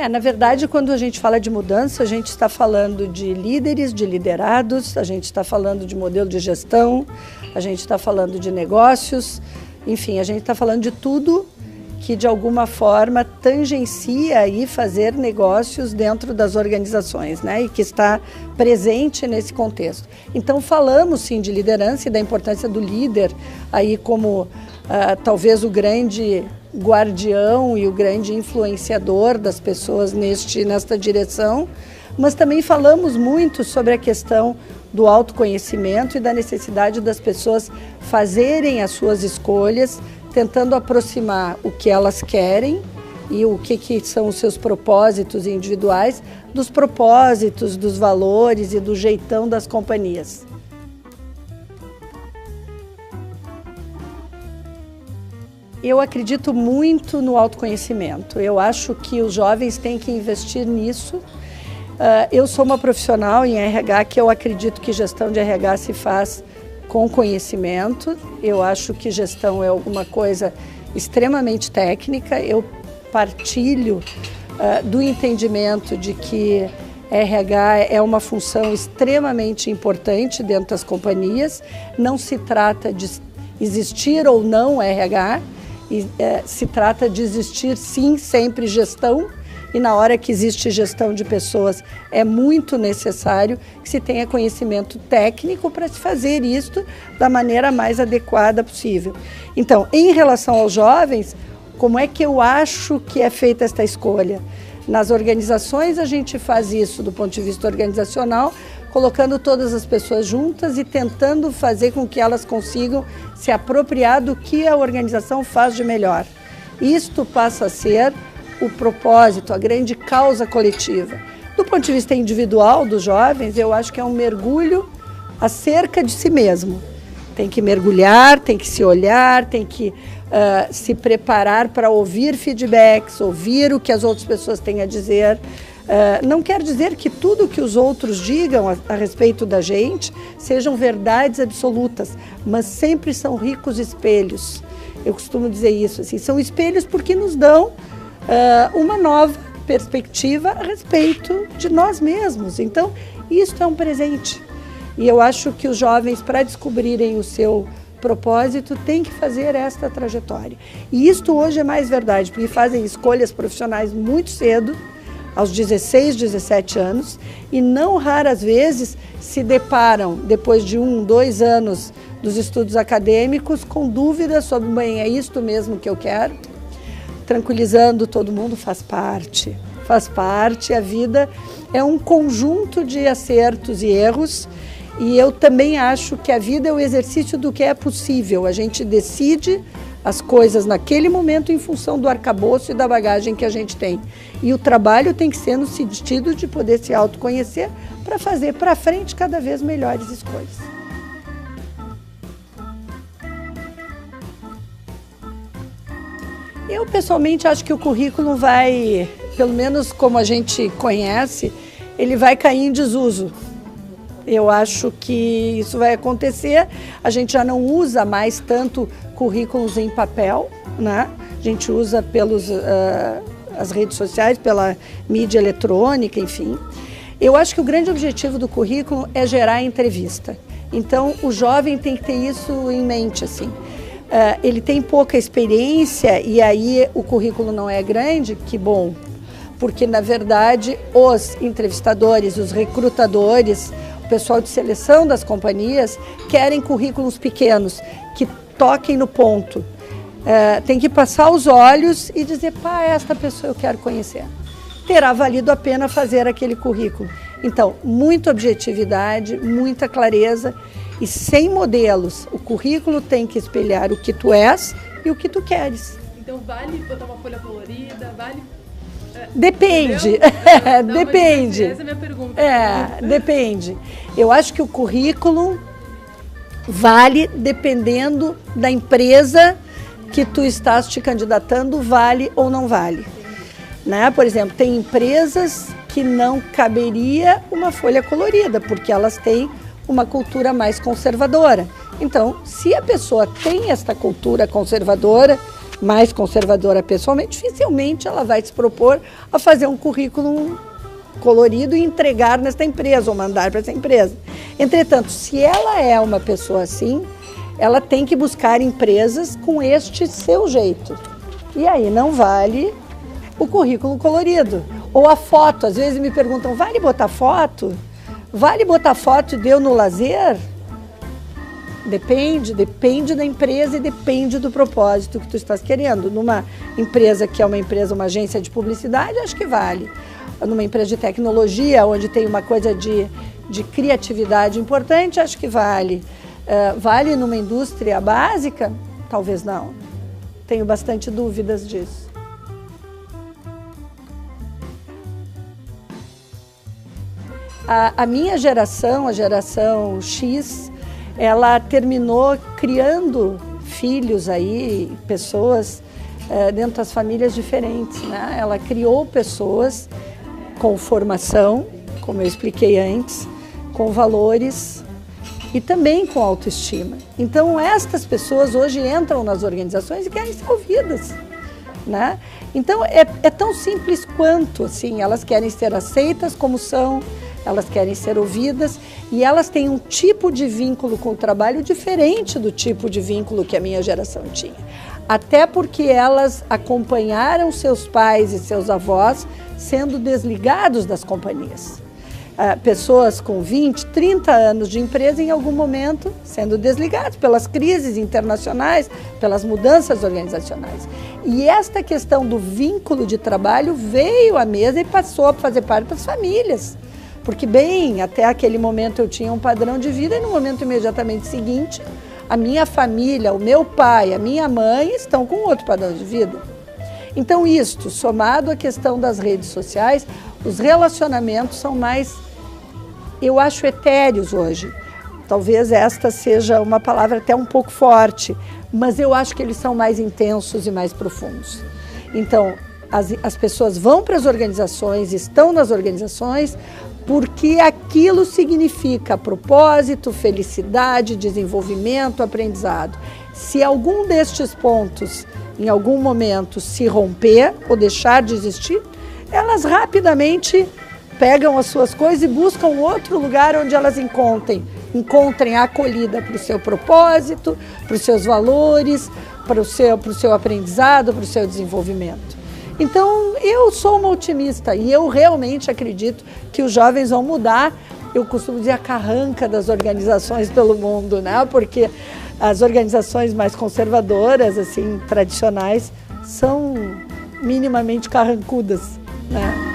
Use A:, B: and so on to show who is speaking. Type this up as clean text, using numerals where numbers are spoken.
A: Na verdade, quando a gente fala de mudança, a gente está falando de líderes, de liderados, a gente está falando de modelo de gestão, a gente está falando de negócios, enfim, a gente está falando de tudo que de alguma forma tangencia aí fazer negócios dentro das organizações, né? E que está presente nesse contexto. Então falamos sim de liderança e da importância do líder aí como talvez o grande guardião e o grande influenciador das pessoas nesta direção, mas também falamos muito sobre a questão do autoconhecimento e da necessidade das pessoas fazerem as suas escolhas, tentando aproximar o que elas querem e o que são os seus propósitos individuais dos propósitos, dos valores e do jeitão das companhias. Eu acredito muito no autoconhecimento. Eu acho que os jovens têm que investir nisso. Eu sou uma profissional em RH que eu acredito que gestão de RH se faz com conhecimento. Eu acho que gestão é alguma coisa extremamente técnica. Eu partilho do entendimento de que RH é uma função extremamente importante dentro das companhias. Não se trata de existir ou não RH, se trata de existir sim sempre gestão. E na hora que existe gestão de pessoas, é muito necessário que se tenha conhecimento técnico para se fazer isto da maneira mais adequada possível. Então, em relação aos jovens, como é que eu acho que é feita esta escolha? Nas organizações a gente faz isso do ponto de vista organizacional, colocando todas as pessoas juntas e tentando fazer com que elas consigam se apropriar do que a organização faz de melhor. Isto passa a ser o propósito, a grande causa coletiva. Do ponto de vista individual dos jovens, eu acho que é um mergulho acerca de si mesmo. Tem que mergulhar, tem que se olhar, tem que se preparar para ouvir feedbacks, ouvir o que as outras pessoas têm a dizer. Não quer dizer que tudo que os outros digam a respeito da gente sejam verdades absolutas, mas sempre são ricos espelhos. Eu costumo dizer isso, assim, são espelhos porque nos dão uma nova perspectiva a respeito de nós mesmos. Então, isso é um presente. E eu acho que os jovens, para descobrirem o seu propósito, têm que fazer esta trajetória. E isto hoje é mais verdade, porque fazem escolhas profissionais muito cedo, aos 16, 17 anos, e não raras vezes se deparam, depois de 1, 2 anos dos estudos acadêmicos, com dúvidas sobre, bem, é isto mesmo que eu quero? Tranquilizando todo mundo, faz parte, a vida é um conjunto de acertos e erros, e eu também acho que a vida é o exercício do que é possível, a gente decide as coisas naquele momento em função do arcabouço e da bagagem que a gente tem, e o trabalho tem que ser no sentido de poder se autoconhecer para fazer para frente cada vez melhores escolhas. Eu, pessoalmente, acho que o currículo vai, pelo menos como a gente conhece, ele vai cair em desuso. Eu acho que isso vai acontecer. A gente já não usa mais tanto currículos em papel, né? A gente usa as redes sociais, pela mídia eletrônica, enfim. Eu acho que o grande objetivo do currículo é gerar entrevista. Então, o jovem tem que ter isso em mente, assim. Ele tem pouca experiência e aí o currículo não é grande, que bom, porque na verdade os entrevistadores, os recrutadores, o pessoal de seleção das companhias querem currículos pequenos, que toquem no ponto. Tem que passar os olhos e dizer, pá, esta pessoa eu quero conhecer. Terá valido a pena fazer aquele currículo. Então, muita objetividade, muita clareza. E sem modelos, o currículo tem que espelhar o que tu és e o que tu queres.
B: Então vale botar uma folha colorida, vale...
A: Depende, depende.
B: Essa é a minha pergunta.
A: Depende. Eu acho que o currículo vale dependendo da empresa que tu estás te candidatando, vale ou não vale. Né? Por exemplo, tem empresas que não caberia uma folha colorida, porque elas têm uma cultura mais conservadora. Então, se a pessoa tem esta cultura conservadora, mais conservadora pessoalmente, dificilmente ela vai se propor a fazer um currículo colorido e entregar nesta empresa ou mandar para essa empresa. Entretanto, se ela é uma pessoa assim, ela tem que buscar empresas com este seu jeito. E aí não vale o currículo colorido. Ou a foto, às vezes me perguntam, vale botar foto? Vale botar foto deu no lazer? Depende da empresa e depende do propósito que tu estás querendo. Numa empresa que é uma agência de publicidade, acho que vale. Numa empresa de tecnologia, onde tem uma coisa de criatividade importante, acho que vale. Vale numa indústria básica? Talvez não. Tenho bastante dúvidas disso. A minha geração, a geração X, ela terminou criando filhos aí, pessoas dentro das famílias diferentes, né? Ela criou pessoas com formação, como eu expliquei antes, com valores e também com autoestima. Então, estas pessoas hoje entram nas organizações e querem ser ouvidas, né? Então, é tão simples quanto, assim, elas querem ser aceitas como são, elas querem ser ouvidas e elas têm um tipo de vínculo com o trabalho diferente do tipo de vínculo que a minha geração tinha. Até porque elas acompanharam seus pais e seus avós sendo desligados das companhias. Pessoas com 20, 30 anos de empresa, em algum momento, sendo desligados pelas crises internacionais, pelas mudanças organizacionais. E esta questão do vínculo de trabalho veio à mesa e passou a fazer parte das famílias. Porque, bem, até aquele momento eu tinha um padrão de vida e no momento imediatamente seguinte, a minha família, o meu pai, a minha mãe estão com outro padrão de vida. Então, isto, somado à questão das redes sociais, os relacionamentos são mais, eu acho, etéreos hoje. Talvez esta seja uma palavra até um pouco forte, mas eu acho que eles são mais intensos e mais profundos. Então, as pessoas vão para as organizações, estão nas organizações, porque aquilo significa propósito, felicidade, desenvolvimento, aprendizado. Se algum destes pontos, em algum momento, se romper ou deixar de existir, elas rapidamente pegam as suas coisas e buscam outro lugar onde elas encontrem a acolhida para o seu propósito, para os seus valores, para o seu aprendizado, para o seu desenvolvimento. Então, eu sou uma otimista e eu realmente acredito que os jovens vão mudar, eu costumo dizer, a carranca das organizações pelo mundo, né? Porque as organizações mais conservadoras, assim, tradicionais, são minimamente carrancudas, né?